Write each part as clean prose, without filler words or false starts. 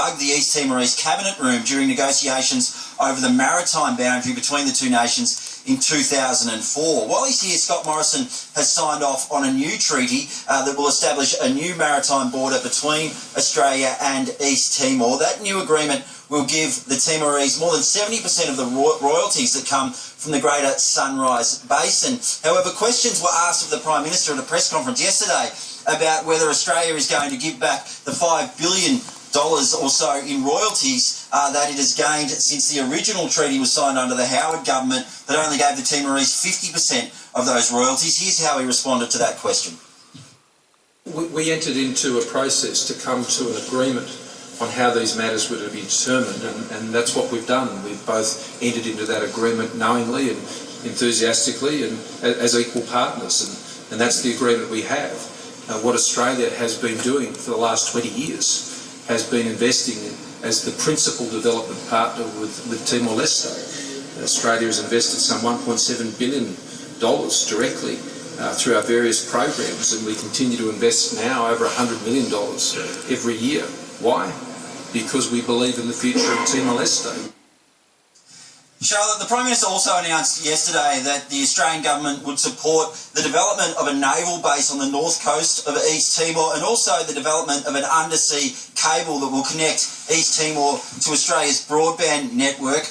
bug the East Timorese cabinet room during negotiations over the maritime boundary between the two nations in 2004. While he's here, Scott Morrison has signed off on a new treaty that will establish a new maritime border between Australia and East Timor. That new agreement will give the Timorese more than 70% of the royalties that come from the Greater Sunrise Basin. However, questions were asked of the Prime Minister at a press conference yesterday about whether Australia is going to give back the $5 billion or so in royalties that it has gained since the original treaty was signed under the Howard government that only gave the Timorese 50% of those royalties. Here's how he responded to that question. We entered into a process to come to an agreement on how these matters were to be determined, and that's what we've done. We've both entered into that agreement knowingly and enthusiastically and as equal partners, and that's the agreement we have. What Australia has been doing for the last 20 years has been investing as the principal development partner with Timor-Leste. Australia has invested some $1.7 billion directly through our various programs, and we continue to invest now over $100 million every year. Why? Because we believe in the future of Timor-Leste. Charlotte, the Prime Minister also announced yesterday that the Australian government would support the development of a naval base on the north coast of East Timor and also the development of an undersea cable that will connect East Timor to Australia's broadband network.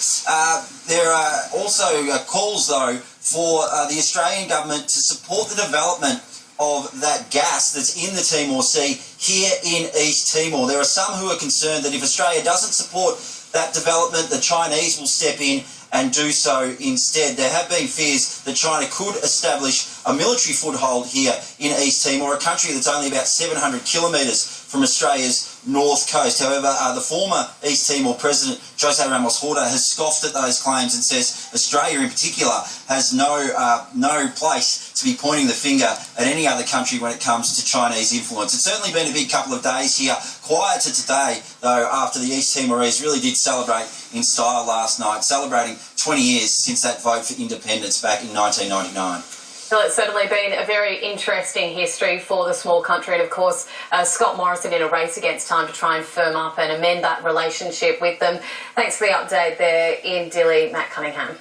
There are also calls, though, for the Australian government to support the development of that gas that's in the Timor Sea here in East Timor. There are some who are concerned that if Australia doesn't support that development, the Chinese will step in and do so instead. There have been fears that China could establish a military foothold here in East Timor, a country that's only about 700 kilometres from Australia's north coast. However, the former East Timor President, Jose Ramos Horta, has scoffed at those claims and says Australia in particular has no place to be pointing the finger at any other country when it comes to Chinese influence. It's certainly been a big couple of days here. Quieter today, though, after the East Timorese really did celebrate in style last night, celebrating 20 years since that vote for independence back in 1999. Well, it's certainly been a very interesting history for the small country, and of course Scott Morrison in a race against time to try and firm up and amend that relationship with them. Thanks for the update there in Dili, Matt Cunningham.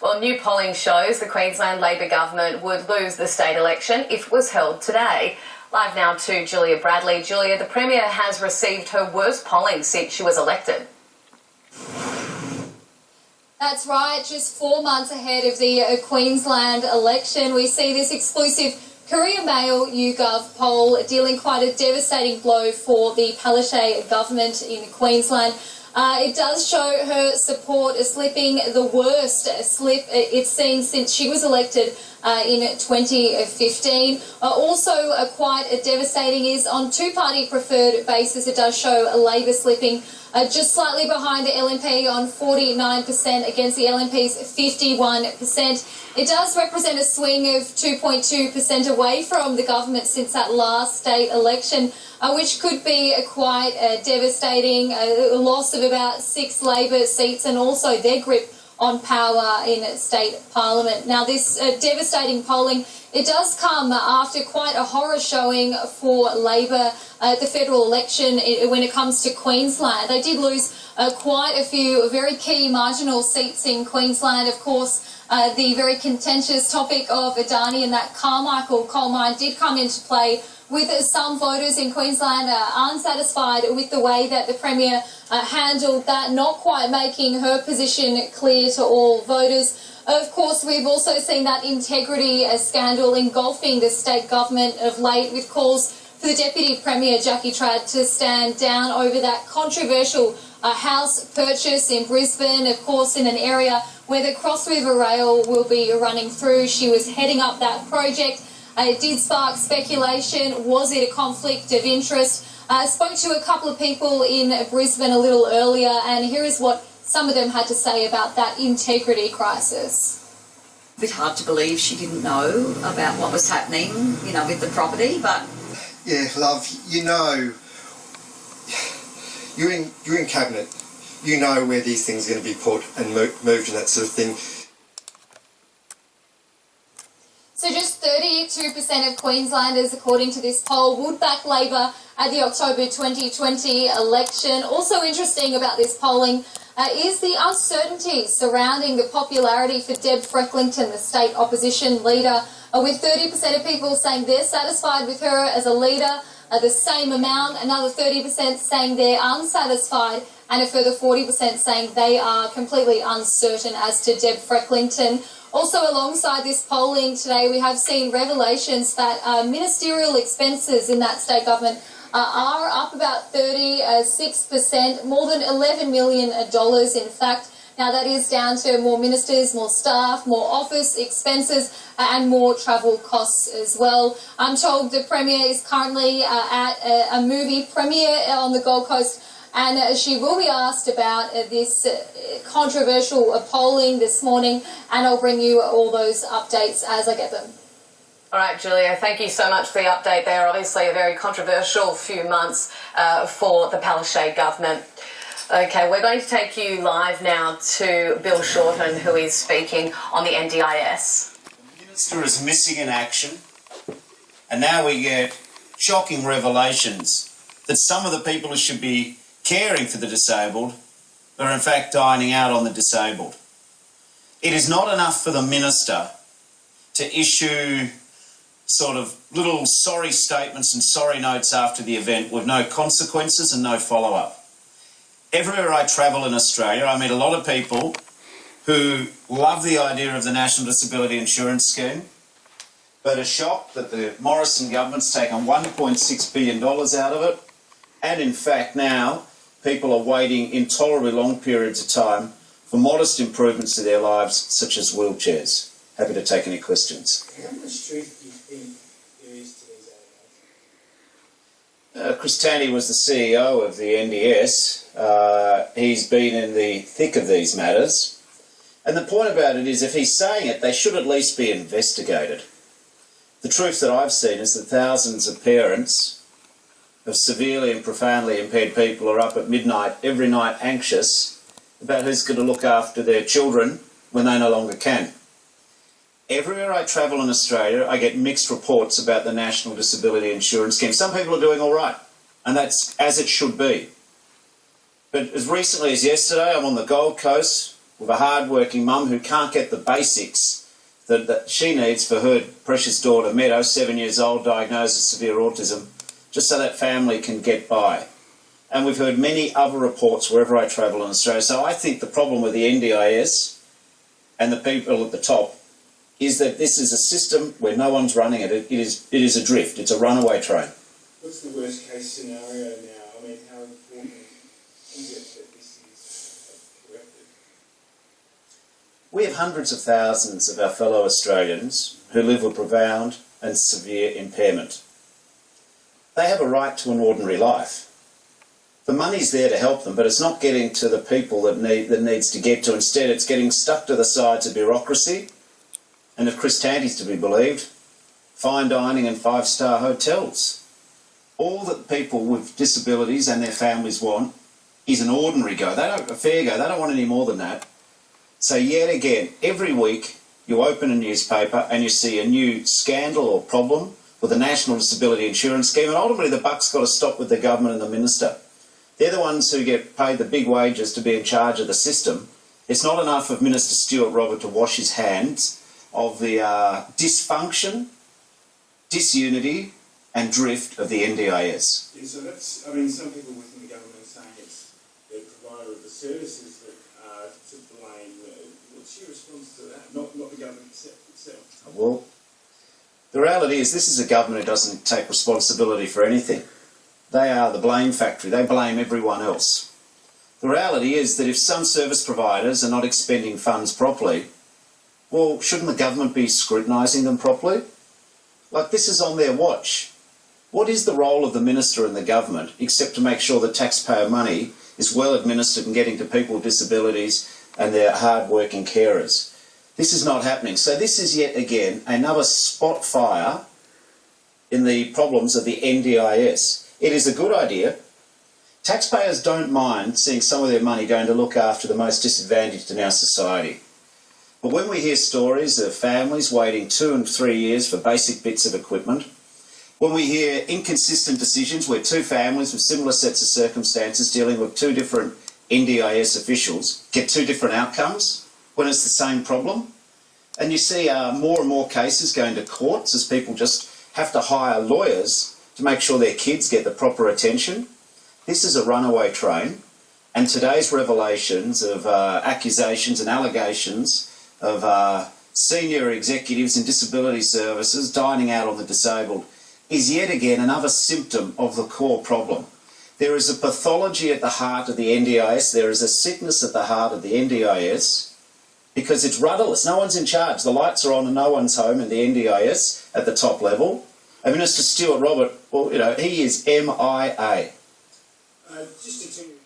Well, new polling shows the Queensland Labor government would lose the state election if it was held today. Live now to Julia Bradley. Julia, the Premier has received her worst polling since she was elected. That's right, just 4 months ahead of the Queensland election. We see this exclusive Courier Mail YouGov poll dealing quite a devastating blow for the Palaszczuk government in Queensland. It does show her support slipping the worst slip it's seen since she was elected in 2015. Also quite devastating is on two-party preferred basis. It does show Labor slipping just slightly behind the LNP on 49% against the LNP's 51%. It does represent a swing of 2.2% away from the government since that last state election, which could be quite devastating. A loss of about 6 Labor seats and also their grip on power in state parliament. Now, this devastating polling, it does come after quite a horror showing for Labor at the federal election when it comes to Queensland. They did lose quite a few very key marginal seats in Queensland. Of course, the very contentious topic of Adani and that Carmichael coal mine did come into play, with some voters in Queensland unsatisfied with the way that the Premier handled that, not quite making her position clear to all voters. Of course, we've also seen that integrity scandal engulfing the state government of late, with calls for the Deputy Premier, Jackie Trad, to stand down over that controversial house purchase in Brisbane, of course, in an area where the Cross River Rail will be running through. She was heading up that project. It did spark speculation. Was it a conflict of interest? I spoke to a couple of people in Brisbane a little earlier, and here is what some of them had to say about that integrity crisis. A bit hard to believe she didn't know about what was happening, with the property, but... Yeah, love, you're in cabinet. You know where these things are going to be put and moved and that sort of thing. So just 32 62% of Queenslanders, according to this poll, would back Labor at the October 2020 election. Also interesting about this polling is the uncertainty surrounding the popularity for Deb Frecklington, the state opposition leader, with 30% of people saying they're satisfied with her as a leader, the same amount, another 30% saying they're unsatisfied, and a further 40% saying they are completely uncertain as to Deb Frecklington. Also, alongside this polling today, we have seen revelations that ministerial expenses in that state government are up about 36%, more than $11 million, in fact. Now, that is down to more ministers, more staff, more office expenses, and more travel costs as well. I'm told the Premier is currently at a movie premiere on the Gold Coast, and she will be asked about this controversial polling this morning, and I'll bring you all those updates as I get them. All right, Julia, thank you so much for the update there. Obviously a very controversial few months for the Palaszczuk government. Okay, we're going to take you live now to Bill Shorten, who is speaking on the NDIS. The Minister is missing in action, and now we get shocking revelations that some of the people who should be caring for the disabled are in fact dining out on the disabled. It is not enough for the Minister to issue sort of little sorry statements and sorry notes after the event with no consequences and no follow-up. Everywhere I travel in Australia, I meet a lot of people who love the idea of the National Disability Insurance Scheme, but are shocked that the Morrison government's taken $1.6 billion out of it, and in fact now people are waiting intolerably long periods of time for modest improvements to their lives, such as wheelchairs. Happy to take any questions. How much truth do you think there is to these allegations? Chris Tanti was the CEO of the NDS. He's been in the thick of these matters. And the point about it is, if he's saying it, they should at least be investigated. The truth that I've seen is that thousands of parents of severely and profoundly impaired people are up at midnight every night anxious about who's going to look after their children when they no longer can. Everywhere I travel in Australia, I get mixed reports about the National Disability Insurance Scheme. Some people are doing all right, and that's as it should be. But as recently as yesterday, I'm on the Gold Coast with a hard-working mum who can't get the basics that she needs for her precious daughter, Meadow, 7 years old, diagnosed with severe autism, just so that family can get by. And we've heard many other reports wherever I travel in Australia. So I think the problem with the NDIS and the people at the top is that this is a system where no one's running it. It is adrift. It's a runaway train. What's the worst case scenario now? I mean, how important is it that this is corrected? We have hundreds of thousands of our fellow Australians who live with profound and severe impairment. They have a right to an ordinary life. The money's there to help them, but it's not getting to the people that needs to get to. Instead, it's getting stuck to the sides of bureaucracy, and if Chris Tanti's to be believed, fine dining and five-star hotels. All that people with disabilities and their families want is an ordinary go. A fair go. They don't want any more than that. So yet again, every week you open a newspaper and you see a new scandal or problem with the National Disability Insurance Scheme, and ultimately the buck's got to stop with the government and the minister. They're the ones who get paid the big wages to be in charge of the system. It's not enough of Minister Stuart Robert to wash his hands of the dysfunction, disunity and drift of the NDIS. Yeah, so that's, I mean, some people within the government are saying it's the provider of the services that are to blame. What's your response to that? Not the government itself. Well, the reality is this is a government who doesn't take responsibility for anything. They are the blame factory. They blame everyone else. The reality is that if some service providers are not expending funds properly, well, shouldn't the government be scrutinising them properly? Like, this is on their watch. What is the role of the minister and the government except to make sure that taxpayer money is well administered and getting to people with disabilities and their hard-working carers? This is not happening. So this is yet again another spot fire in the problems of the NDIS. It is a good idea. Taxpayers don't mind seeing some of their money going to look after the most disadvantaged in our society. But when we hear stories of families waiting 2 and 3 years for basic bits of equipment, when we hear inconsistent decisions where two families with similar sets of circumstances dealing with two different NDIS officials get two different outcomes when it's the same problem, and you see more and more cases going to courts as people just have to hire lawyers to make sure their kids get the proper attention, this is a runaway train. And today's revelations of accusations and allegations of senior executives in disability services dining out on the disabled is yet again another symptom of the core problem. There is a pathology at the heart of the NDIS, there is a sickness at the heart of the NDIS, because it's rudderless, no one's in charge. The lights are on and no one's home in the NDIS at the top level. And Minister Stuart Robert, well, you know, he is MIA. Just to continue.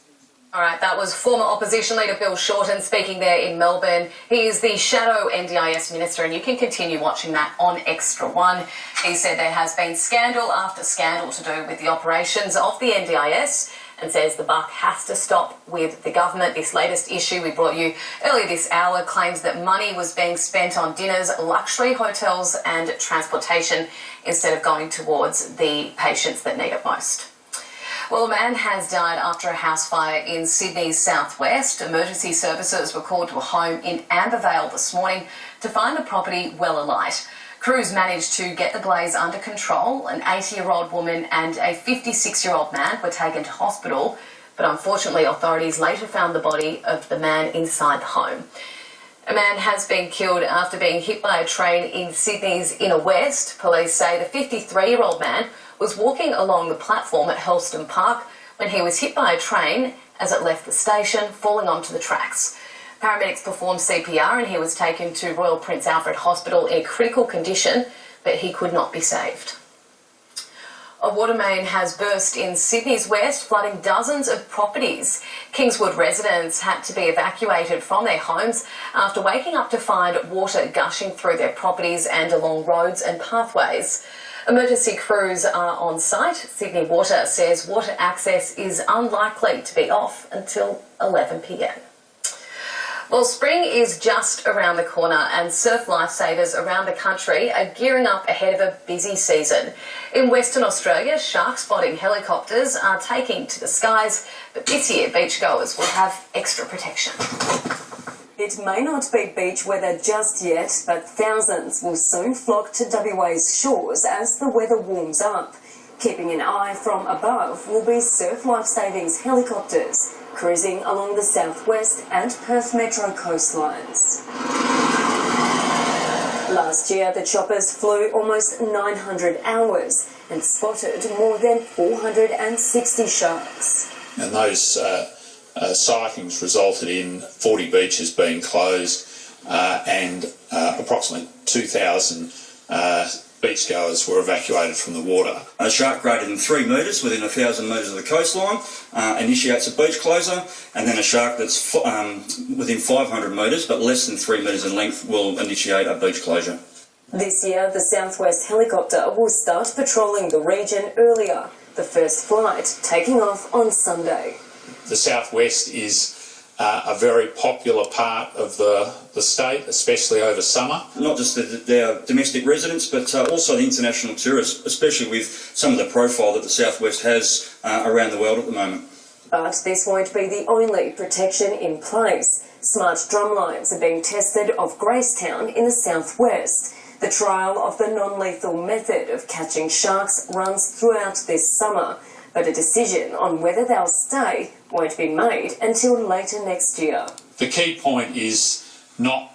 All right, that was former opposition leader Bill Shorten speaking there in Melbourne. He is the shadow NDIS minister, and you can continue watching that on Extra One. He said there has been scandal after scandal to do with the operations of the NDIS, and says the buck has to stop with the government. This latest issue we brought you earlier this hour claims that money was being spent on dinners, luxury hotels and transportation instead of going towards the patients that need it most. Well, a man has died after a house fire in Sydney's southwest. Emergency services were called to a home in Ambervale this morning to find the property well alight. Crews managed to get the blaze under control. An 80-year-old woman and a 56-year-old man were taken to hospital, but unfortunately authorities later found the body of the man inside the home. A man has been killed after being hit by a train in Sydney's inner west. Police say the 53-year-old man was walking along the platform at Hurlstone Park when he was hit by a train as it left the station, falling onto the tracks. Paramedics performed CPR and he was taken to Royal Prince Alfred Hospital in critical condition, but he could not be saved. A water main has burst in Sydney's west, flooding dozens of properties. Kingswood residents had to be evacuated from their homes after waking up to find water gushing through their properties and along roads and pathways. Emergency crews are on site. Sydney Water says water access is unlikely to be off until 11 p.m. Well, spring is just around the corner and surf lifesavers around the country are gearing up ahead of a busy season. In Western Australia, shark spotting helicopters are taking to the skies, but this year beachgoers will have extra protection. It may not be beach weather just yet, but thousands will soon flock to WA's shores as the weather warms up. Keeping an eye from above will be Surf Life Savings helicopters cruising along the southwest and Perth Metro coastlines. Last year, the choppers flew almost 900 hours and spotted more than 460 sharks. And those sightings resulted in 40 beaches being closed and approximately 2,000 beachgoers were evacuated from the water. A shark greater than 3 metres within 1,000 metres of the coastline initiates a beach closure, and then a shark that's within 500 metres but less than 3 metres in length will initiate a beach closure. This year, the Southwest helicopter will start patrolling the region earlier, the first flight taking off on Sunday. The southwest is a very popular part of the state, especially over summer. Not just their domestic residents, but also the international tourists, especially with some of the profile that the southwest has around the world at the moment. But this won't be the only protection in place. Smart drumlines are being tested off Gracetown in the southwest. The trial of the non-lethal method of catching sharks runs throughout this summer, but a decision on whether they'll stay won't be made until later next year. The key point is not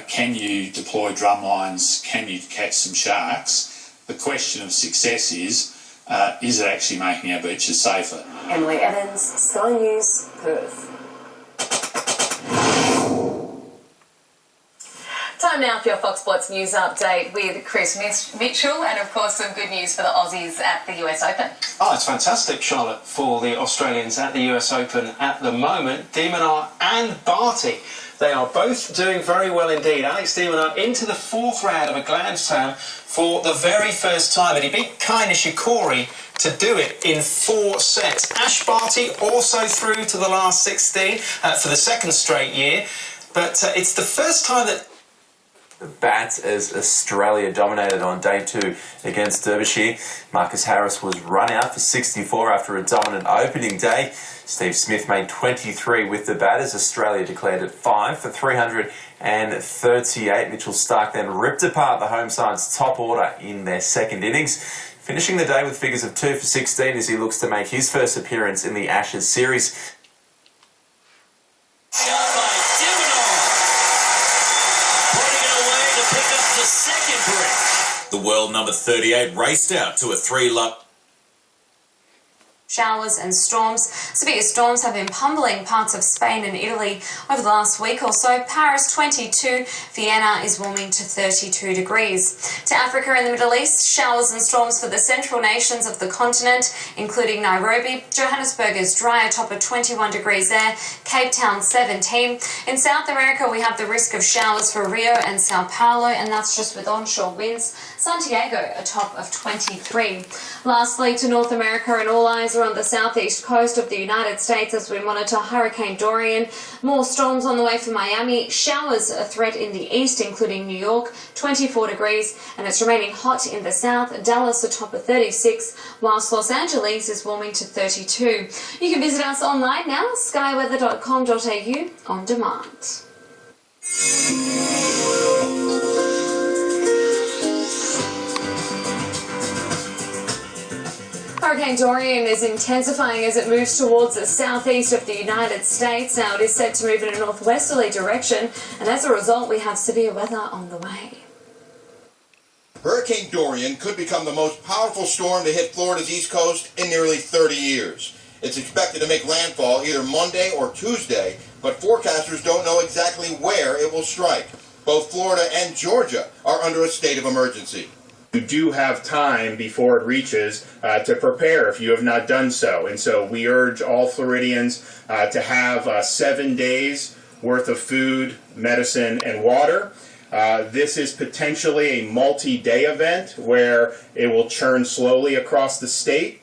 can you deploy drumlines, can you catch some sharks? The question of success is it actually making our beaches safer? Emily Evans, Sky News, Perth. Time now for your Fox Sports News update with Chris Mitchell, and of course some good news for the Aussies at the US Open. Oh, it's fantastic, Charlotte, for the Australians at the US Open at the moment. De Minaur and Barty, they are both doing very well indeed. Alex De Minaur into the fourth round of a Grand Slam for the very first time, and he beat Kai Nishikori to do it in 4 sets. Ash Barty also through to the last 16 for the second straight year, but it's the first time that bat as Australia dominated on day 2 against Derbyshire. Marcus Harris was run out for 64 after a dominant opening day. Steve Smith made 23 with the bat as Australia declared at 5 for 338. Mitchell Stark then ripped apart the home side's top order in their second innings, finishing the day with figures of 2 for 16 as he looks to make his first appearance in the Ashes series. Shot by Divinor, putting it away to pick up the second break. The world number 38 raced out to a 3-lap. Showers and storms. Severe storms have been pummeling parts of Spain and Italy over the last week or so. Paris 22, Vienna is warming to 32 degrees. To Africa and the Middle East, showers and storms for the central nations of the continent, including Nairobi. Johannesburg is dry, a top of 21 degrees there. Cape Town 17. In South America, we have the risk of showers for Rio and Sao Paulo, and that's just with onshore winds. Santiago, a top of 23. Lastly, to North America, and all eyes are on the southeast coast of the United States as we monitor Hurricane Dorian. More storms on the way for Miami. Showers a threat in the east, including New York, 24 degrees, and it's remaining hot in the south. Dallas a top of 36, whilst Los Angeles is warming to 32. You can visit us online now, skyweather.com.au on demand. Hurricane Dorian is intensifying as it moves towards the southeast of the United States. Now it is set to move in a northwesterly direction, and as a result we have severe weather on the way. Hurricane Dorian could become the most powerful storm to hit Florida's east coast in nearly 30 years. It's expected to make landfall either Monday or Tuesday, but forecasters don't know exactly where it will strike. Both Florida and Georgia are under a state of emergency. You do have time before it reaches to prepare if you have not done so. And so we urge all Floridians to have 7 days worth of food, medicine, and water. This is potentially a multi-day event where it will churn slowly across the state.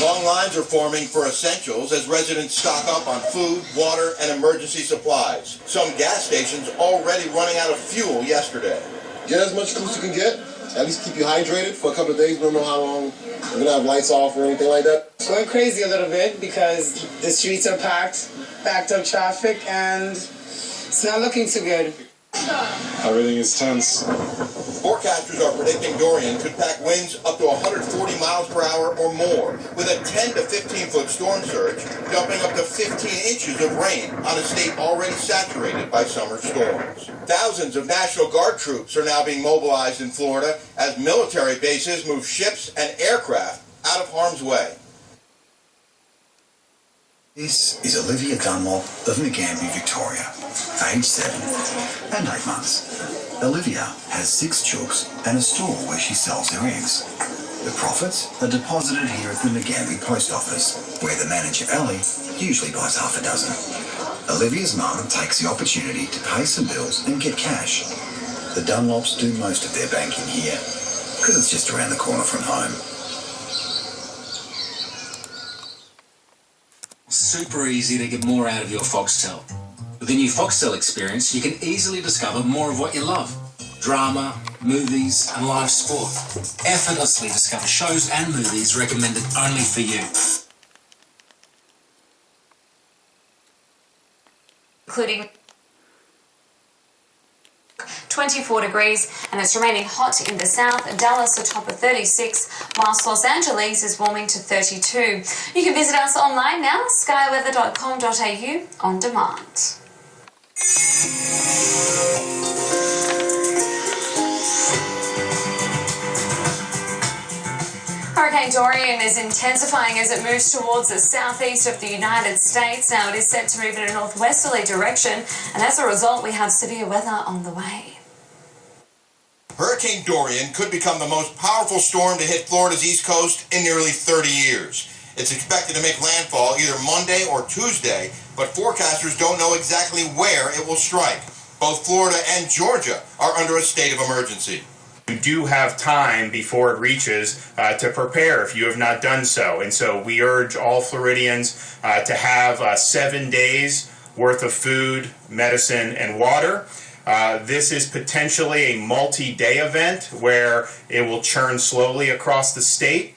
Long lines are forming for essentials as residents stock up on food, water, and emergency supplies. Some gas stations already running out of fuel yesterday. Get as much food as you can get. At least keep you hydrated for a couple of days. We don't know how long we're going to have lights off or anything like that. It's going crazy a little bit because the streets are packed, backed up traffic, and it's not looking too good. Everything is tense. Forecasters are predicting Dorian could pack winds up to 140 miles per hour or more, with a 10 to 15-foot storm surge, dumping up to 15 inches of rain on a state already saturated by summer storms. Thousands of National Guard troops are now being mobilized in Florida as military bases move ships and aircraft out of harm's way. This is Olivia Dunlop of Ngambie, Victoria, age 7 and 8 months. Olivia has 6 chooks and a store where she sells her eggs. The profits are deposited here at the Ngambie Post Office, where the manager Ellie usually buys half a dozen. Olivia's mum takes the opportunity to pay some bills and get cash. The Dunlops do most of their banking here, because it's just around the corner from home. Super easy to get more out of your Foxtel. With the new Foxtel experience, you can easily discover more of what you love. Drama, movies, and live sport. Effortlessly discover shows and movies recommended only for you. Including 24 degrees, and it's remaining hot in the south. Dallas a top of 36, whilst Los Angeles is warming to 32. You can visit us online now, skyweather.com.au on demand. Hurricane Dorian is intensifying as it moves towards the southeast of the United States. Now it is set to move in a northwesterly direction, and as a result we have severe weather on the way. Hurricane Dorian could become the most powerful storm to hit Florida's east coast in nearly 30 years. It's expected to make landfall either Monday or Tuesday, but forecasters don't know exactly where it will strike. Both Florida and Georgia are under a state of emergency. You do have time before it reaches to prepare if you have not done so. And so we urge all Floridians to have 7 days worth of food, medicine, and water. This is potentially a multi-day event where it will churn slowly across the state.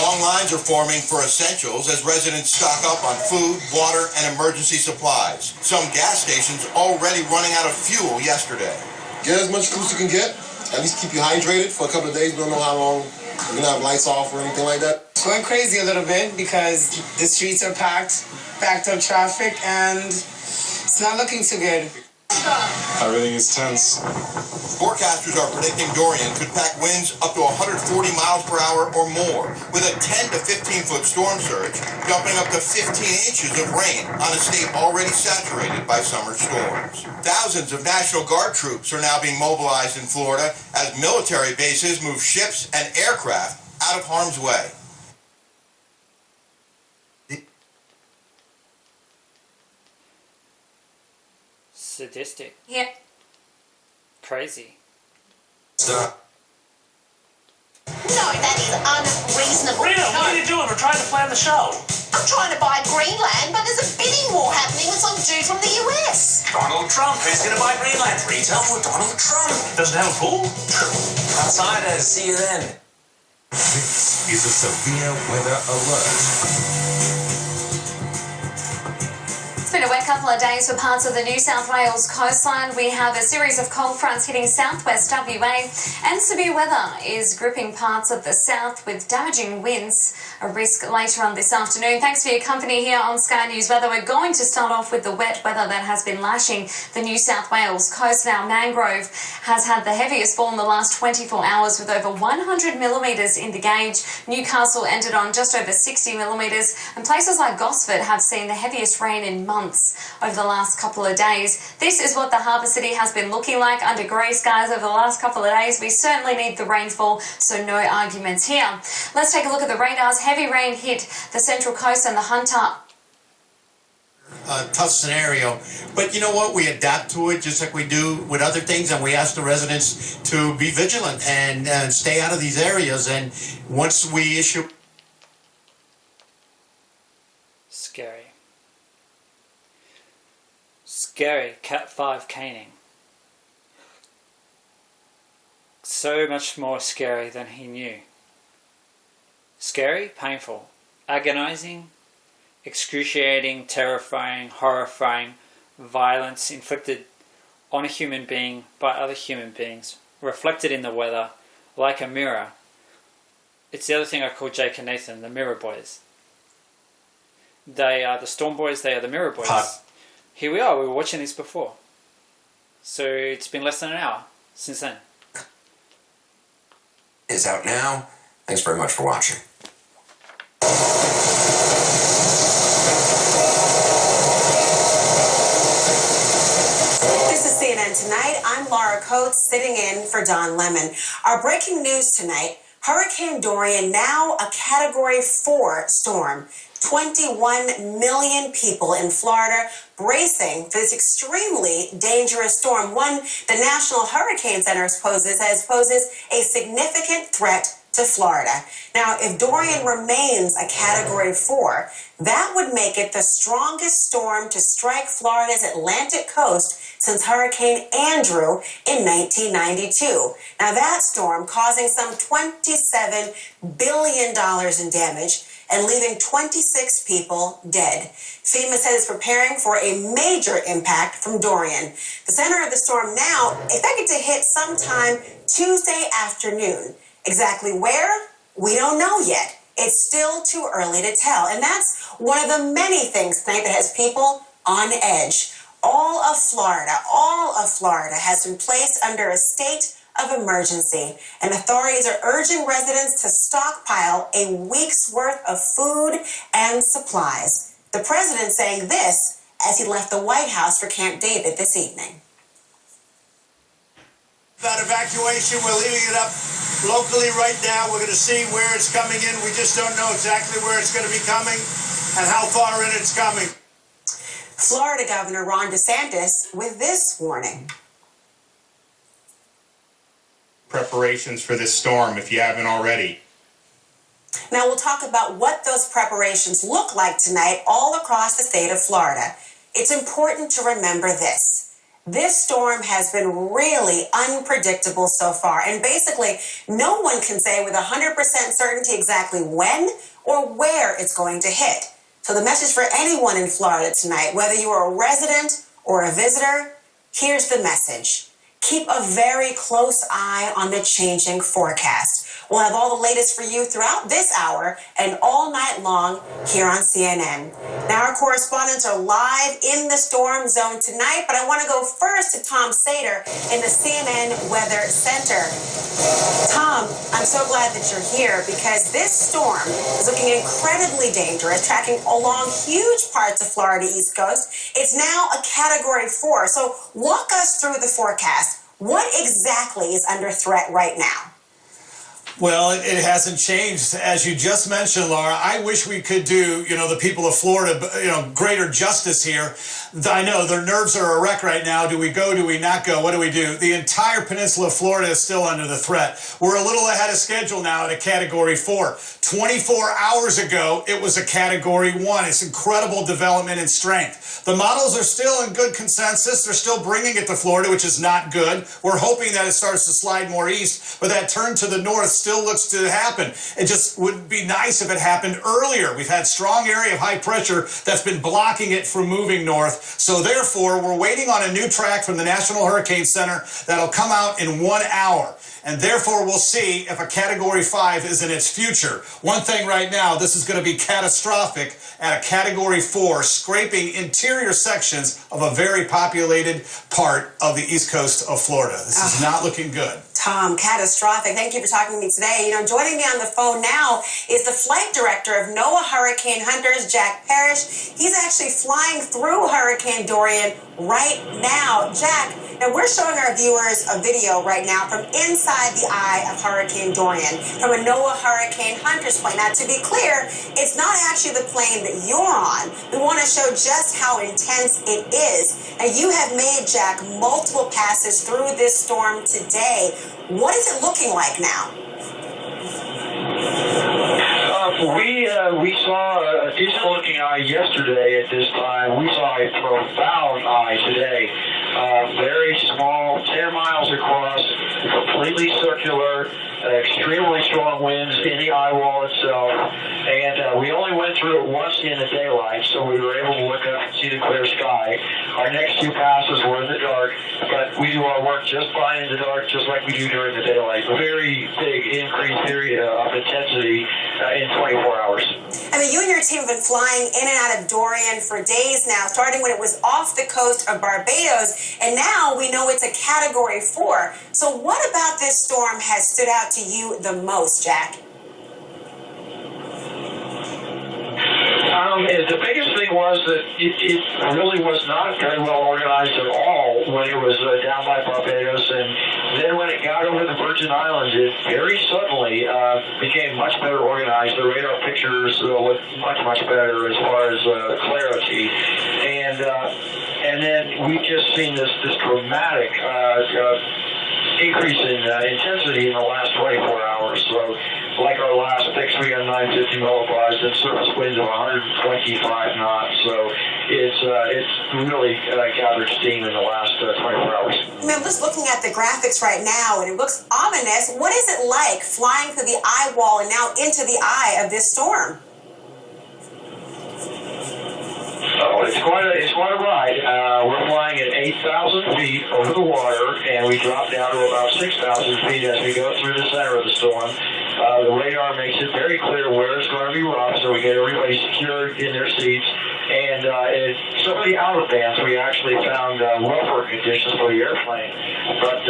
Long lines are forming for essentials as residents stock up on food, water, and emergency supplies. Some gas stations already running out of fuel yesterday. Get as much food as you can get. At least keep you hydrated for a couple of days. We don't know how long we're gonna have lights off or anything like that. Going crazy a little bit because the streets are backed up traffic, and it's not looking too good. Everything is tense. Forecasters are predicting Dorian could pack winds up to 140 miles per hour or more, with a 10 to 15-foot storm surge, dumping up to 15 inches of rain on a state already saturated by summer storms. Thousands of National Guard troops are now being mobilized in Florida as military bases move ships and aircraft out of harm's way. Sadistic. Yeah. Crazy. Stop. No, that is unreasonable. Rita, what are you doing? We're trying to plan the show. I'm trying to buy Greenland, but there's a bidding war happening with some dude from the US. Donald Trump. Who's going to buy Greenland? Rita or Donald Trump? Doesn't have a pool? Outsiders, see you then. This is a severe weather alert. It's been a wet couple of days for parts of the New South Wales coastline. We have a series of cold fronts hitting southwest WA, and severe weather is gripping parts of the south with damaging winds, a risk later on this afternoon. Thanks for your company here on Sky News Weather. We're going to start off with the wet weather that has been lashing the New South Wales coast. Now, Mangrove has had the heaviest fall in the last 24 hours with over 100 millimetres in the gauge. Newcastle ended on just over 60 millimetres, and places like Gosford have seen the heaviest rain in months over the last couple of days. This is what the harbour city has been looking like under grey skies over the last couple of days. We certainly need the rainfall, so no arguments here. Let's take a look at the radars. Heavy rain hit the Central Coast and the Hunter. Tough scenario, but you know what, we adapt to it just like we do with other things, and we ask the residents to be vigilant and stay out of these areas. And once we issue Scary Cat 5 caning. So much more scary than he knew. Scary, painful, agonizing, excruciating, terrifying, horrifying, violence inflicted on a human being by other human beings, reflected in the weather like a mirror. It's the other thing I call Jake and Nathan, the Mirror Boys. They are the Storm Boys, they are the Mirror Boys. Here we are, we were watching this before. So it's been less than an hour since then. Is out now. Thanks very much for watching. This is CNN Tonight. I'm Laura Coates, sitting in for Don Lemon. Our breaking news tonight, Hurricane Dorian, now a Category 4 storm. 21 million people in Florida bracing for this extremely dangerous storm, one the National Hurricane Center poses a significant threat to Florida. Now, if Dorian remains a Category 4, that would make it the strongest storm to strike Florida's Atlantic coast since Hurricane Andrew in 1992. Now, that storm causing some $27 billion in damage and leaving 26 people dead. FEMA says it's preparing for a major impact from Dorian. The center of the storm now expected to hit sometime Tuesday afternoon. Exactly where? We don't know yet. It's still too early to tell. And that's one of the many things tonight that has people on edge. All of Florida has been placed under a state of emergency, and authorities are urging residents to stockpile a week's worth of food and supplies. The president saying this as he left the White House for Camp David this evening. That evacuation, we're leaving it up locally right now. We're going to see where it's coming in. We just don't know exactly where it's going to be coming and how far in it's coming. Florida Governor Ron DeSantis with this warning. Preparations for this storm, if you haven't already. Now we'll talk about what those preparations look like tonight all across the state of Florida. It's important to remember this. This storm has been really unpredictable so far, and basically no one can say with 100% certainty exactly when or where it's going to hit. So the message for anyone in Florida tonight, whether you are a resident or a visitor, here's the message. Keep a very close eye on the changing forecast. We'll have all the latest for you throughout this hour and all night long here on CNN. Now, our correspondents are live in the storm zone tonight, but I want to go first to Tom Sater in the CNN Weather Center. Tom, I'm so glad that you're here because this storm is looking incredibly dangerous, tracking along huge parts of Florida East Coast. It's now a Category 4. So walk us through the forecast. What exactly is under threat right now? Well, it hasn't changed. As you just mentioned, Laura, I wish we could do, the people of Florida, greater justice here. I know their nerves are a wreck right now. Do we go? Do we not go? What do we do? The entire peninsula of Florida is still under the threat. We're a little ahead of schedule now at a Category 4. 24 hours ago, it was a Category 1. It's incredible development and strength. The models are still in good consensus. They're still bringing it to Florida, which is not good. We're hoping that it starts to slide more east, but that turn to the north still looks to happen. It just would be nice if it happened earlier. We've had strong area of high pressure that's been blocking it from moving north. So therefore, we're waiting on a new track from the National Hurricane Center that'll come out in 1 hour. And therefore, we'll see if a Category 5 is in its future. One thing right now, this is going to be catastrophic at a Category 4, scraping interior sections of a very populated part of the east coast of Florida. This is not looking good. Tom, catastrophic. Thank you for talking to me today. Joining me on the phone now is the flight director of NOAA Hurricane Hunters, Jack Parrish. He's actually flying through Hurricane Dorian right now. Jack, now we're showing our viewers a video right now from inside the eye of Hurricane Dorian from a NOAA Hurricane Hunters plane. Now, to be clear, it's not actually the plane that you're on. We want to show just how intense it is. Now, you have made, Jack, multiple passes through this storm today. What is it looking like now? We saw a decent looking eye yesterday at this time. We saw a profound eye today. Very small, 10 miles across, completely circular, extremely strong winds in the eye wall itself. And we only went through it once in the daylight, so we were able to look up and see the clear sky. Our next two passes were in the dark, but we do our work just fine in the dark, just like we do during the daylight. A very big increased area of intensity in 24 hours. I mean, you and your team have been flying in and out of Dorian for days now, starting when it was off the coast of Barbados, and now we know it's a Category 4. So what about this storm has stood out to you the most, Jack? The biggest thing was that it really was not very well organized at all when it was down by Barbados, and then when it got over the Virgin Islands, it very suddenly became much better organized. The radar pictures looked much better as far as clarity, and then we just seen this dramatic increase in intensity in the last 24 hours. So, like our last fix, we got 950 millibars and surface winds of 125 knots. So it's really gathered steam in the last 24 hours. I mean, I'm just looking at the graphics right now, and it looks ominous. What is it like flying through the eye wall and now into the eye of this storm? Oh, it's quite a ride. We're flying at 8,000 feet over the water, and we drop down to about 6,000 feet as we go through the center of the storm. The radar makes it very clear where it's going to be rough, so we get everybody secured in their seats. And some of the outer bands, we actually found rougher conditions for the airplane. But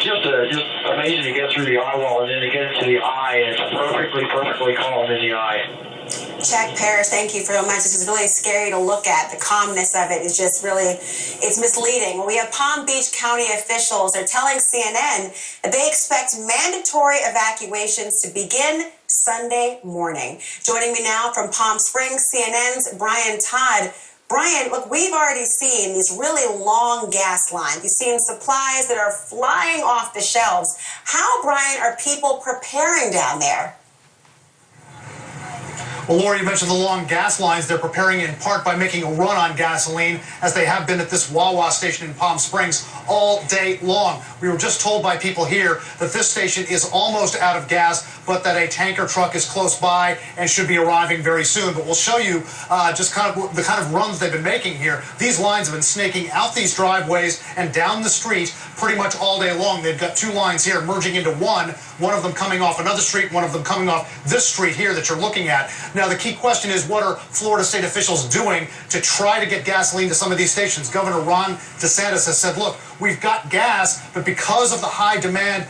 just amazing to get through the eye wall and then to get into the eye, and it's perfectly calm in the eye. Jack Parrish, thank you very much. This is really scary to look at. The calmness of it is just really, it's misleading. Well, we have Palm Beach County officials are telling CNN that they expect mandatory evacuations to begin Sunday morning. Joining me now from Palm Springs, CNN's Brian Todd. Brian, look, we've already seen these really long gas lines. You've seen supplies that are flying off the shelves. How, Brian, are people preparing down there? Well, Laura, you mentioned the long gas lines. They're preparing in part by making a run on gasoline, as they have been at this Wawa station in Palm Springs all day long. We were just told by people here that this station is almost out of gas, but that a tanker truck is close by and should be arriving very soon. But we'll show you just kind of the kind of runs they've been making here. These lines have been snaking out these driveways and down the street pretty much all day long. They've got two lines here merging into one of them coming off another street, one of them coming off this street here that you're looking at. Now, the key question is, what are Florida state officials doing to try to get gasoline to some of these stations? Governor Ron DeSantis has said, look, we've got gas, but because of the high demand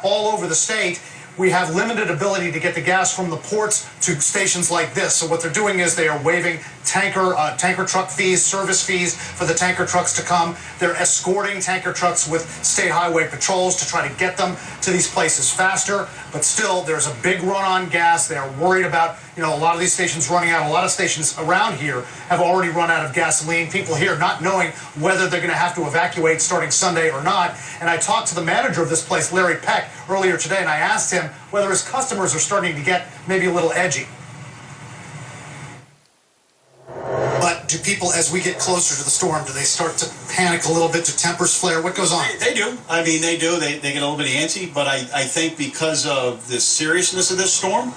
all over the state, we have limited ability to get the gas from the ports to stations like this. So what they're doing is they are waiving tanker truck fees, service fees for the tanker trucks to come. They're escorting tanker trucks with state highway patrols to try to get them to these places faster. But still, there's a big run on gas. They are worried about, a lot of these stations running out. A lot of stations around here have already run out of gasoline. People here not knowing whether they're going to have to evacuate starting Sunday or not. And I talked to the manager of this place, Larry Peck, earlier today, and I asked him whether his customers are starting to get maybe a little edgy. But do people, as we get closer to the storm, do they start to panic a little bit, do tempers flare? What goes on? They do. I mean, they do. They get a little bit antsy, but I think because of the seriousness of this storm,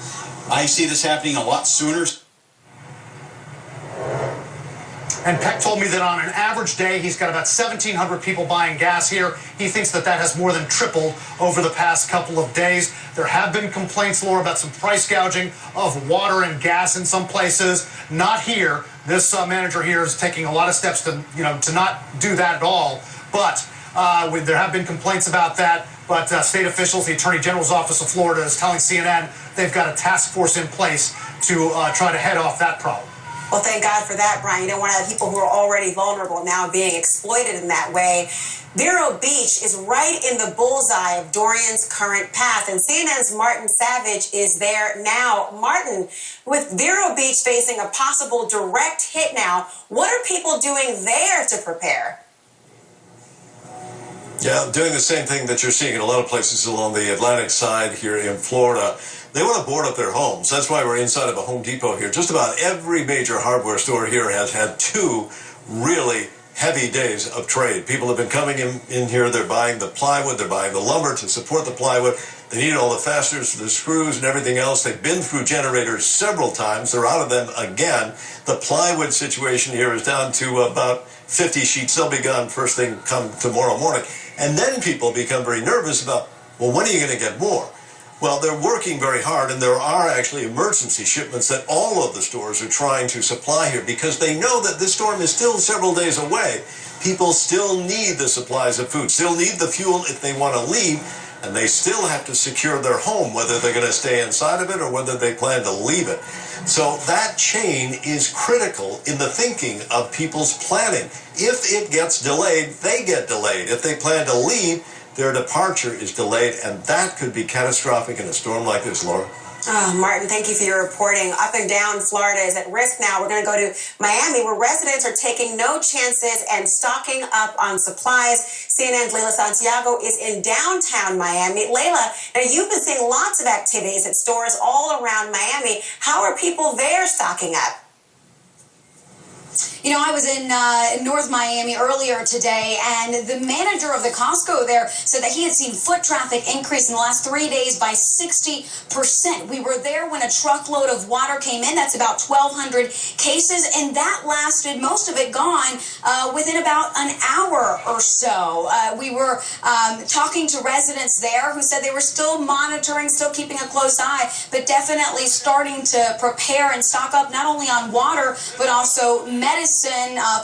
I see this happening a lot sooner. And Peck told me that on an average day, he's got about 1,700 people buying gas here. He thinks that has more than tripled over the past couple of days. There have been complaints, Laura, about some price gouging of water and gas in some places. Not here. This manager here is taking a lot of steps to not do that at all. But there have been complaints about that. But state officials, the Attorney General's Office of Florida is telling CNN they've got a task force in place to try to head off that problem. Well, thank God for that, Brian. You don't want to have people who are already vulnerable now being exploited in that way. Vero Beach is right in the bullseye of Dorian's current path, and CNN's Martin Savage is there now. Martin, with Vero Beach facing a possible direct hit now, what are people doing there to prepare? Yeah, doing the same thing that you're seeing in a lot of places along the Atlantic side here in Florida. They want to board up their homes. That's why we're inside of a Home Depot here. Just about every major hardware store here has had two really heavy days of trade. People have been coming in here. They're buying the plywood. They're buying the lumber to support the plywood. They need all the fasteners, the screws, and everything else. They've been through generators several times. They're out of them again. The plywood situation here is down to about 50 sheets. They'll be gone first thing come tomorrow morning. And then people become very nervous about, well, when are you going to get more? Well, they're working very hard, and there are actually emergency shipments that all of the stores are trying to supply here because they know that this storm is still several days away. People still need the supplies of food, still need the fuel if they want to leave, and they still have to secure their home, whether they're going to stay inside of it or whether they plan to leave it. So that chain is critical in the thinking of people's planning. If it gets delayed, they get delayed. If they plan to leave, their departure is delayed, and that could be catastrophic in a storm like this, Laura. Oh, Martin, thank you for your reporting. Up and down Florida is at risk now. We're going to go to Miami, where residents are taking no chances and stocking up on supplies. CNN's Leila Santiago is in downtown Miami. Leila, now you've been seeing lots of activities at stores all around Miami. How are people there stocking up? I was in North Miami earlier today, and the manager of the Costco there said that he had seen foot traffic increase in the last 3 days by 60%. We were there when a truckload of water came in. That's about 1,200 cases, and that lasted, most of it gone, within about an hour or so. We were talking to residents there who said they were still monitoring, still keeping a close eye, but definitely starting to prepare and stock up not only on water, but also medicine.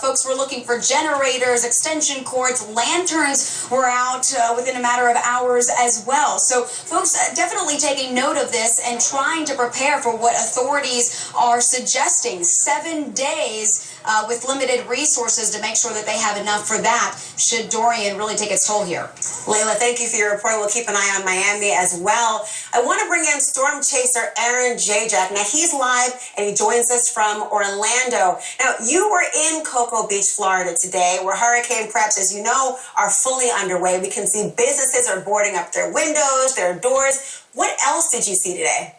Folks were looking for generators, extension cords, lanterns were out within a matter of hours as well. So folks definitely taking note of this and trying to prepare for what authorities are suggesting. 7 days with limited resources to make sure that they have enough for that should Dorian really take its toll here. Leila, thank you for your report. We'll keep an eye on Miami as well. I want to bring in storm chaser Aaron Jajak. Now, he's live and he joins us from Orlando. Now, you were in Cocoa Beach, Florida today, where hurricane preps, as you know, are fully underway. We can see businesses are boarding up their windows, their doors. What else did you see today?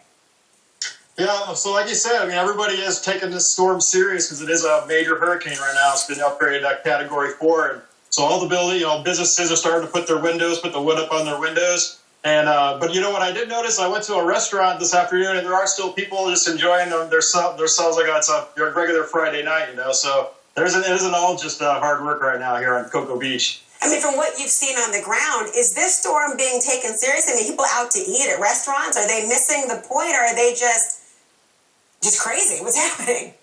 Yeah, so like you said, I mean, everybody is taking this storm serious because it is a major hurricane right now. It's been upgraded to Category 4. And so all the businesses are starting to put the wood up on their windows. And but you know what I did notice? I went to a restaurant this afternoon, and there are still people just enjoying themselves like it's a regular Friday night, So it isn't all just hard work right now here on Cocoa Beach. I mean, from what you've seen on the ground, is this storm being taken seriously? I mean, people out to eat at restaurants, are they missing the point, or are they just crazy? What's happening?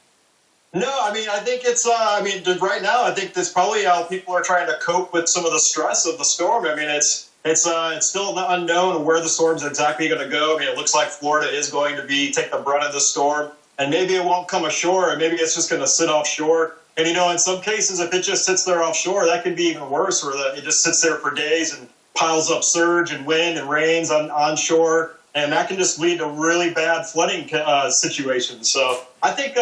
No, I mean, I think it's, right now, I think that's probably how people are trying to cope with some of the stress of the storm. I mean, it's still unknown where the storm's exactly going to go. I mean, it looks like Florida is going to take the brunt of the storm, and maybe it won't come ashore, and maybe it's just going to sit offshore. And, in some cases, if it just sits there offshore, that can be even worse, where it just sits there for days and piles up surge and wind and rains onshore. And that can just lead to really bad flooding situations. So I think,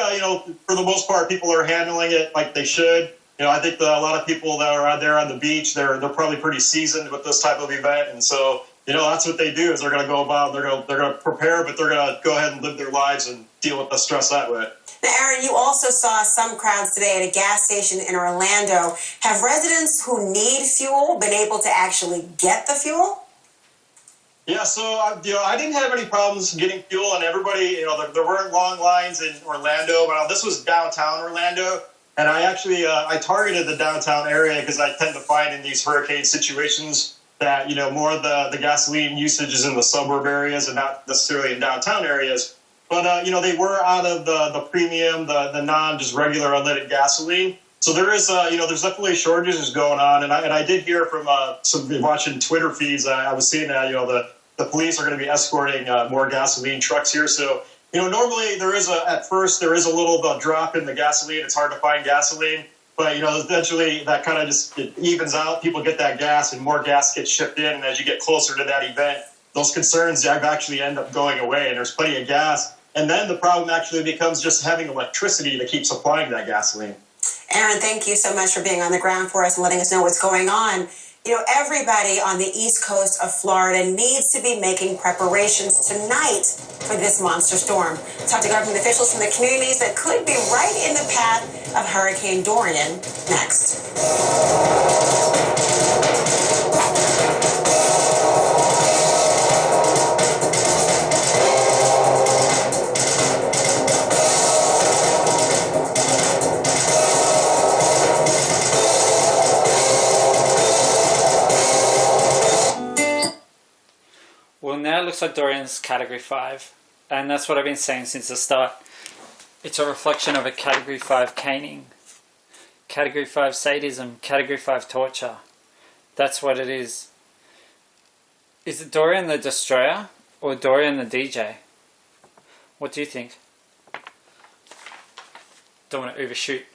for the most part, people are handling it like they should. I think a lot of people that are out there on the beach, they're probably pretty seasoned with this type of event. And so, that's what they do is they're going to go about, they're going to prepare, but they're going to go ahead and live their lives and deal with the stress that way. Now, Aaron, you also saw some crowds today at a gas station in Orlando. Have residents who need fuel been able to actually get the fuel? Yeah, so I didn't have any problems getting fuel, and everybody, there weren't long lines in Orlando, but this was downtown Orlando, and I actually I targeted the downtown area because I tend to find in these hurricane situations that more of the gasoline usage is in the suburb areas and not necessarily in downtown areas. But they were out of the premium, the non just regular unleaded gasoline. So there is, there's definitely shortages going on, and I did hear from watching Twitter feeds. I was seeing that the police are going to be escorting more gasoline trucks here. So normally at first there is a little drop in the gasoline. It's hard to find gasoline, but eventually that kind of just it evens out. People get that gas, and more gas gets shipped in. And as you get closer to that event, those concerns actually end up going away, and there's plenty of gas. And then the problem actually becomes just having electricity to keep supplying that gasoline. Aaron, thank you so much for being on the ground for us and letting us know what's going on. Everybody on the east coast of Florida needs to be making preparations tonight for this monster storm. Talk to government officials from the communities that could be right in the path of Hurricane Dorian next. Well, now it looks like Dorian's Category 5, and that's what I've been saying since the start. It's a reflection of a Category 5 caning, Category 5 sadism, Category 5 torture. That's what it is. Is it Dorian the Destroyer or Dorian the DJ? What do you think? Don't want to overshoot.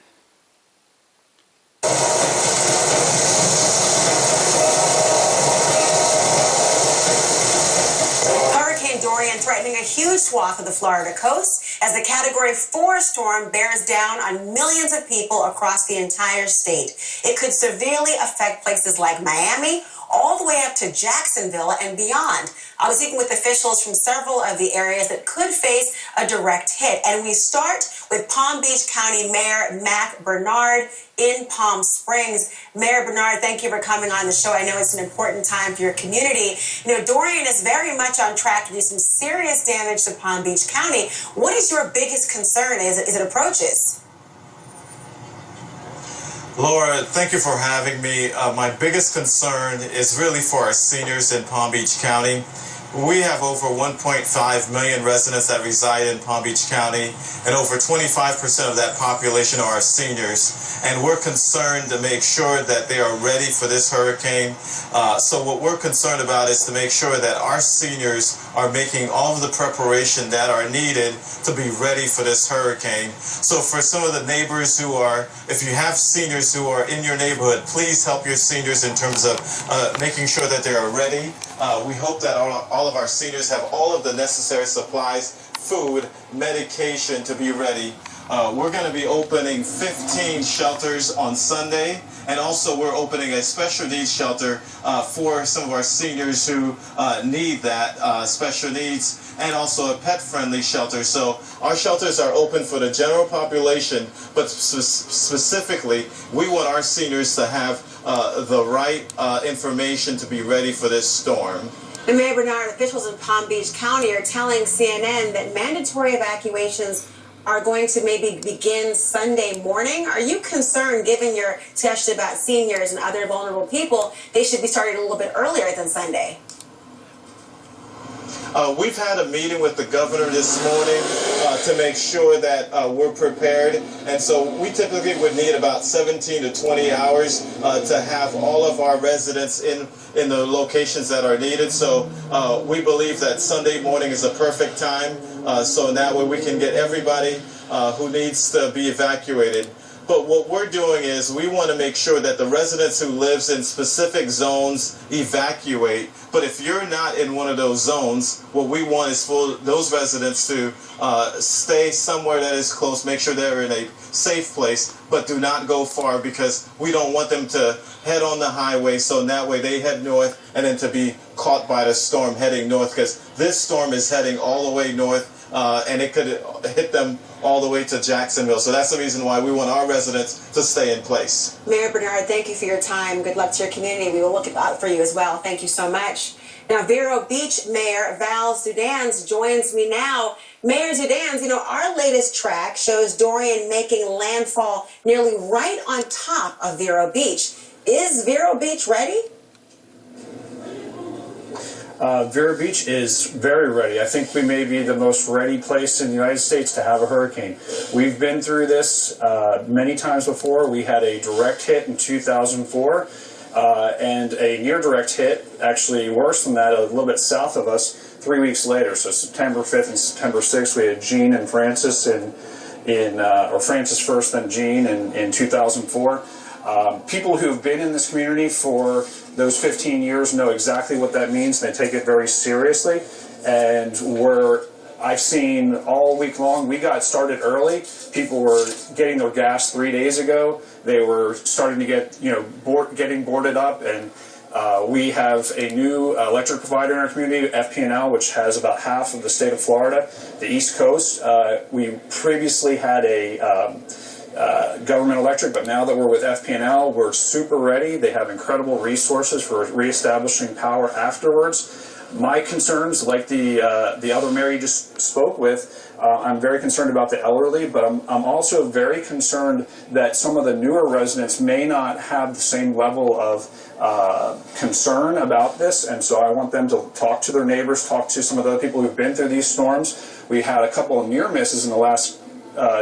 Dorian threatening a huge swath of the Florida coast as the Category 4 storm bears down on millions of people across the entire state. It could severely affect places like Miami, all the way up to Jacksonville and beyond. I was speaking with officials from several of the areas that could face a direct hit. And we start with Palm Beach County Mayor Mac Bernard in Palm Springs. Mayor Bernard, thank you for coming on the show. I know it's an important time for your community. Dorian is very much on track to do some serious damage to Palm Beach County. What is your biggest concern as it approaches? Laura, thank you for having me. My biggest concern is really for our seniors in Palm Beach County. We have over 1.5 million residents that reside in Palm Beach County, and over 25% of that population are our seniors. And we're concerned to make sure that they are ready for this hurricane. So what we're concerned about is to make sure that our seniors are making all of the preparation that are needed to be ready for this hurricane. So for some of the neighbors if you have seniors who are in your neighborhood, please help your seniors in terms of making sure that they are ready. We hope that all of our seniors have all of the necessary supplies, food, medication to be ready. We're going to be opening 15 shelters on Sunday, And also we're opening a special needs shelter for some of our seniors who need that special needs, and also a pet-friendly shelter. So our shelters are open for the general population, but specifically we want our seniors to have the right information to be ready for this storm. And Mayor Bernard, officials in Palm Beach County are telling CNN that mandatory evacuations are going to maybe begin Sunday morning. Are you concerned, given your discussion about seniors and other vulnerable people, they should be starting a little bit earlier than Sunday? We've had a meeting with the governor this morning to make sure that we're prepared, and so we typically would need about 17 to 20 hours to have all of our residents in the locations that are needed. So we believe that Sunday morning is a perfect time, so that way we can get everybody who needs to be evacuated. But what we're doing is we want to make sure that the residents who lives in specific zones evacuate. But if you're not in one of those zones, what we want is for those residents to stay somewhere that is close, make sure they're in a safe place, but do not go far, because we don't want them to head on the highway, so in that way they head north and then to be caught by the storm heading north, because this storm is heading all the way north, and it could hit them all the way to Jacksonville. So that's the reason why we want our residents to stay in place. Mayor Bernard, thank you for your time. Good luck to your community. We will look out for you as well. Thank you so much. Now, Vero Beach Mayor Val Zudans joins me now. Mayor Zudans, our latest track shows Dorian making landfall nearly right on top of Vero Beach. Is Vero Beach ready? Vero Beach is very ready. I think we may be the most ready place in the United States to have a hurricane. We've been through this many times before. We had a direct hit in 2004 and a near direct hit, actually worse than that, a little bit south of us, 3 weeks later. So September 5th and September 6th, we had Jean and Francis or Francis first, then Jean in 2004. People who've been in this community for those 15 years know exactly what that means. They take it very seriously. And I've seen all week long, we got started early. People were getting their gas 3 days ago. They were starting to get, getting boarded up. And we have a new electric provider in our community, FP&L, which has about half of the state of Florida, the East Coast. We previously had a government electric, but now that we're with FP&L, we're super ready. They have incredible resources for reestablishing power afterwards. My concerns, like the other mayor you just spoke with, I'm very concerned about the elderly, but I'm also very concerned that some of the newer residents may not have the same level of concern about this, and so I want them to talk to their neighbors, talk to some of the other people who've been through these storms. We had a couple of near misses in the last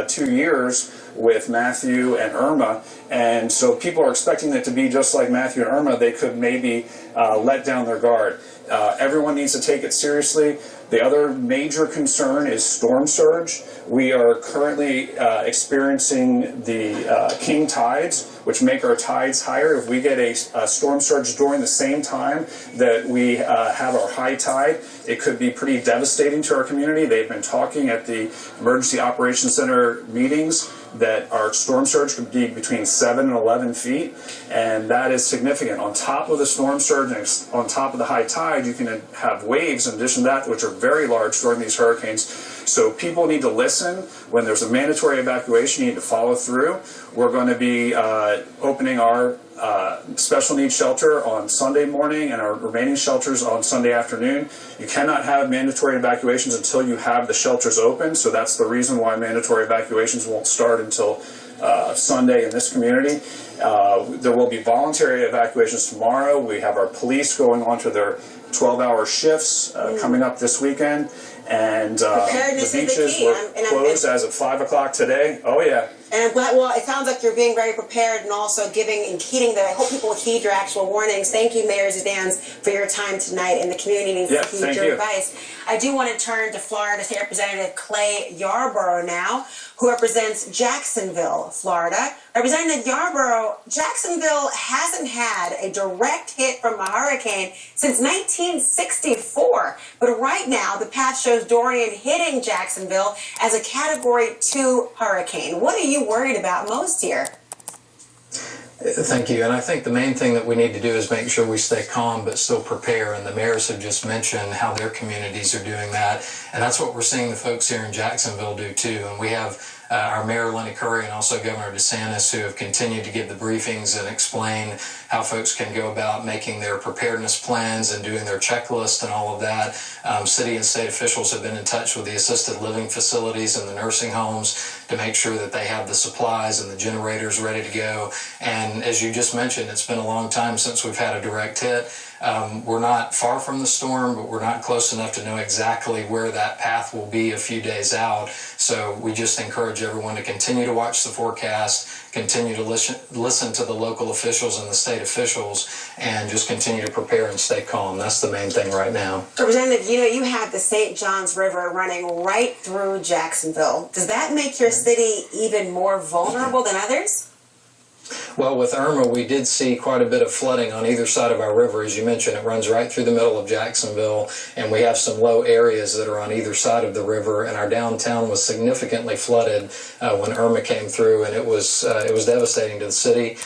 2 years with Matthew and Irma, and so people are expecting it to be just like Matthew and Irma. They could maybe let down their guard. Everyone needs to take it seriously. The other major concern is storm surge. We are currently experiencing the king tides, which make our tides higher. If we get a storm surge during the same time that we have our high tide, it could be pretty devastating to our community. They've been talking at the Emergency Operations Center meetings that our storm surge could be between 7 and 11 feet, and that is significant. On top of the storm surge and on top of the high tide, you can have waves in addition to that, which are very large during these hurricanes. So people need to listen. When there's a mandatory evacuation, you need to follow through. We're going to be opening our special needs shelter on Sunday morning and our remaining shelters on Sunday afternoon. You cannot have mandatory evacuations until you have the shelters open, so that's the reason why mandatory evacuations won't start until Sunday in this community. There will be voluntary evacuations tomorrow. We have our police going on to their 12-hour shifts coming up this weekend, and the beaches were closed as of 5 o'clock today. Oh yeah. And I'm glad, well, it sounds like you're being very prepared and also giving and heeding I hope people heed your actual warnings. Thank you, Mayor Zudans, for your time tonight, and the community needs to heed your advice. I do want to turn to Florida State Representative Clay Yarborough now, who represents Jacksonville, Florida. Representative Yarborough, Jacksonville hasn't had a direct hit from a hurricane since 1964. But right now, the path shows Dorian hitting Jacksonville as a Category 2 hurricane. What are you worried about most here? Thank you. And I think the main thing that we need to do is make sure we stay calm but still prepare. And the mayors have just mentioned how their communities are doing that. And that's what we're seeing the folks here in Jacksonville do too. And we have our Mayor Lenny Curry and also Governor DeSantis who have continued to give the briefings and explain how folks can go about making their preparedness plans and doing their checklist and all of that. City and state officials have been in touch with the assisted living facilities and the nursing homes to make sure that they have the supplies and the generators ready to go. And as you just mentioned, it's been a long time since we've had a direct hit. We're not far from the storm, but we're not close enough to know exactly where that path will be a few days out. So we just encourage everyone to continue to watch the forecast, continue to listen to the local officials and the state officials, and just continue to prepare and stay calm. That's the main thing right now. Representative, you have the St. Johns River running right through Jacksonville. Does that make your city even more vulnerable than others? Well, with Irma, we did see quite a bit of flooding on either side of our river. As you mentioned, it runs right through the middle of Jacksonville, and we have some low areas that are on either side of the river, and our downtown was significantly flooded when Irma came through, and it was devastating to the city.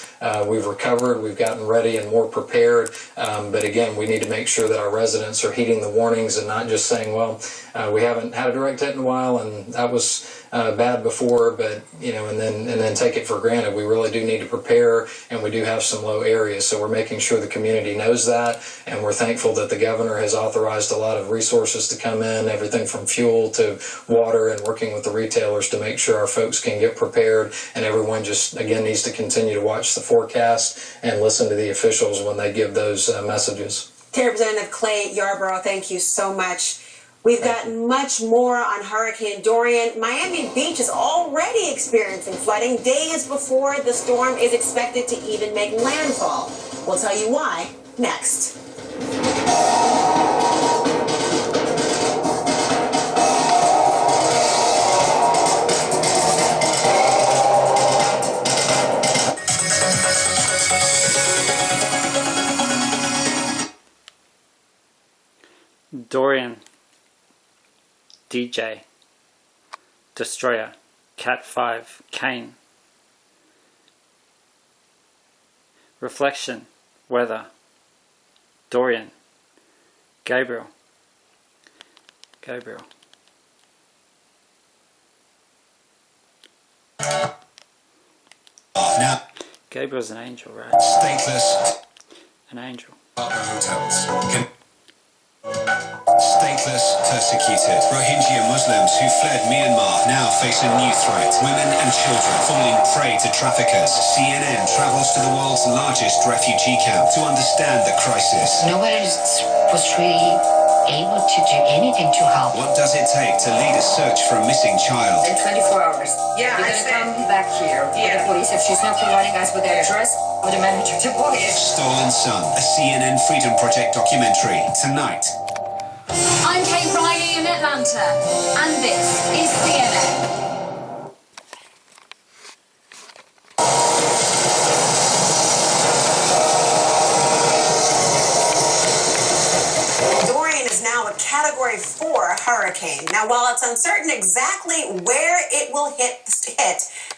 We've recovered, we've gotten ready and more prepared, but again, we need to make sure that our residents are heeding the warnings and not just saying, well, we haven't had a direct hit in a while, and that was bad before, but and then take it for granted. We really do need to prepare, and we do have some low areas, so we're making sure the community knows that, and we're thankful that the governor has authorized a lot of resources to come in, everything from fuel to water, and working with the retailers to make sure our folks can get prepared, and everyone just again needs to continue to watch the forecast and listen to the officials when they give those messages. Representative Clay Yarborough, thank you so much. We've got much more on Hurricane Dorian. Miami Beach is already experiencing flooding days before the storm is expected to even make landfall. We'll tell you why next. Dorian, DJ, Destroyer, Cat 5, Kane. Reflection, Weather, Dorian, Gabriel. Now, Gabriel's an angel, right? stateless An angel. hotels. Stateless, persecuted Rohingya Muslims who fled Myanmar now face a new threat. Women and children falling prey to traffickers. CNN travels to the world's largest refugee camp to understand the crisis. Nobody was really able to do anything to help. What does it take to lead a search for a missing child? In 24 hours. Yeah, we're gonna come back here with the police. If she's not providing us with the address of the manager to police. Stolen Son, a CNN Freedom Project documentary, tonight. I'm Kate Riley in Atlanta, and this is CNN. Dorian is now a Category 4 hurricane. Now, while it's uncertain exactly where it will hit,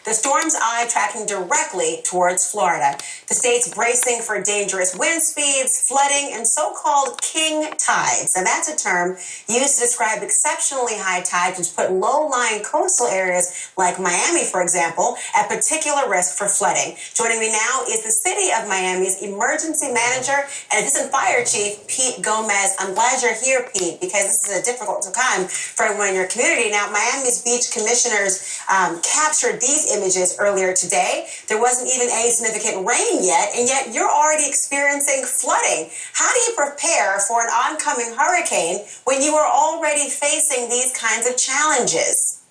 the storm's eye tracking directly towards Florida. The state's bracing for dangerous wind speeds, flooding, and so-called king tides. And that's a term used to describe exceptionally high tides, which put low-lying coastal areas like Miami, for example, at particular risk for flooding. Joining me now is the City of Miami's emergency manager and assistant fire chief, Pete Gomez. I'm glad you're here, Pete, because this is a difficult time for everyone in your community. Now, Miami's beach commissioners captured these images earlier today. There wasn't even any significant rain yet, and yet you're already experiencing flooding. How do you prepare for an oncoming hurricane when you are already facing these kinds of challenges?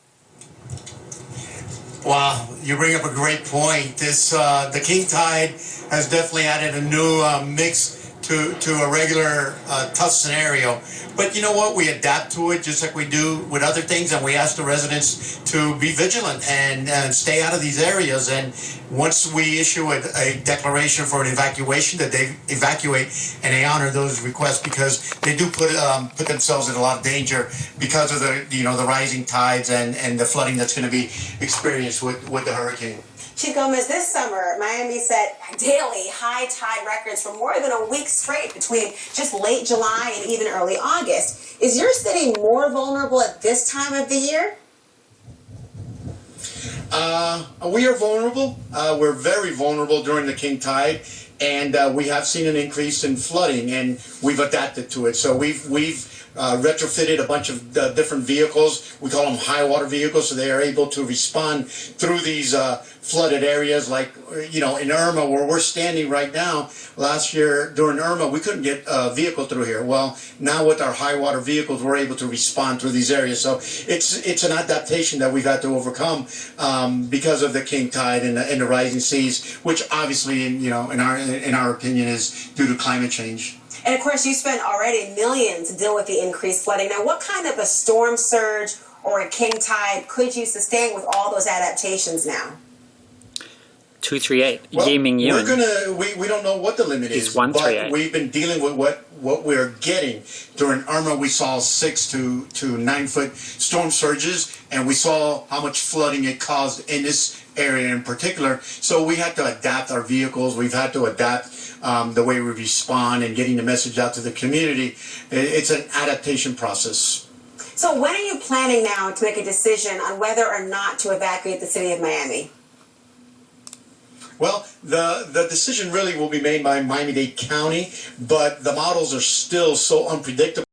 Wow, you bring up a great point. The king tide has definitely added a new mix to a regular tough scenario. But you know what? We adapt to it just like we do with other things, and we ask the residents to be vigilant and stay out of these areas. And once we issue a declaration for an evacuation, that they evacuate and they honor those requests, because they do put themselves in a lot of danger because of the rising tides and the flooding that's going to be experienced with the hurricane. Chief Gomez, this summer, Miami set daily high tide records for more than a week straight between just late July and even early August. Is your city more vulnerable at this time of the year? We are vulnerable. We're very vulnerable during the king tide, and we have seen an increase in flooding, and we've adapted to it. So we've retrofitted a bunch of different vehicles. We call them high water vehicles, so they are able to respond through these flooded areas. Like, you know, in Irma, where we're standing right now, last year during Irma, we couldn't get a vehicle through here. Well, now with our high water vehicles, we're able to respond through these areas. So it's an adaptation that we've had to overcome because of the king tide and the rising seas, which obviously, in our opinion, is due to climate change. And of course, you spent already millions to deal with the increased flooding. Now, what kind of a storm surge or a king tide could you sustain with all those adaptations now? 238. Well, Ming Yuen. We don't know what the limit is, 138. but we've been dealing with what we're getting. During Irma, we saw 6 to 9 foot storm surges, and we saw how much flooding it caused in this area in particular. So we had to adapt our vehicles. We've had to adapt the way we respond and getting the message out to the community. It's an adaptation process. So when are you planning now to make a decision on whether or not to evacuate the city of Miami? Well, the decision really will be made by Miami-Dade County, but the models are still so unpredictable.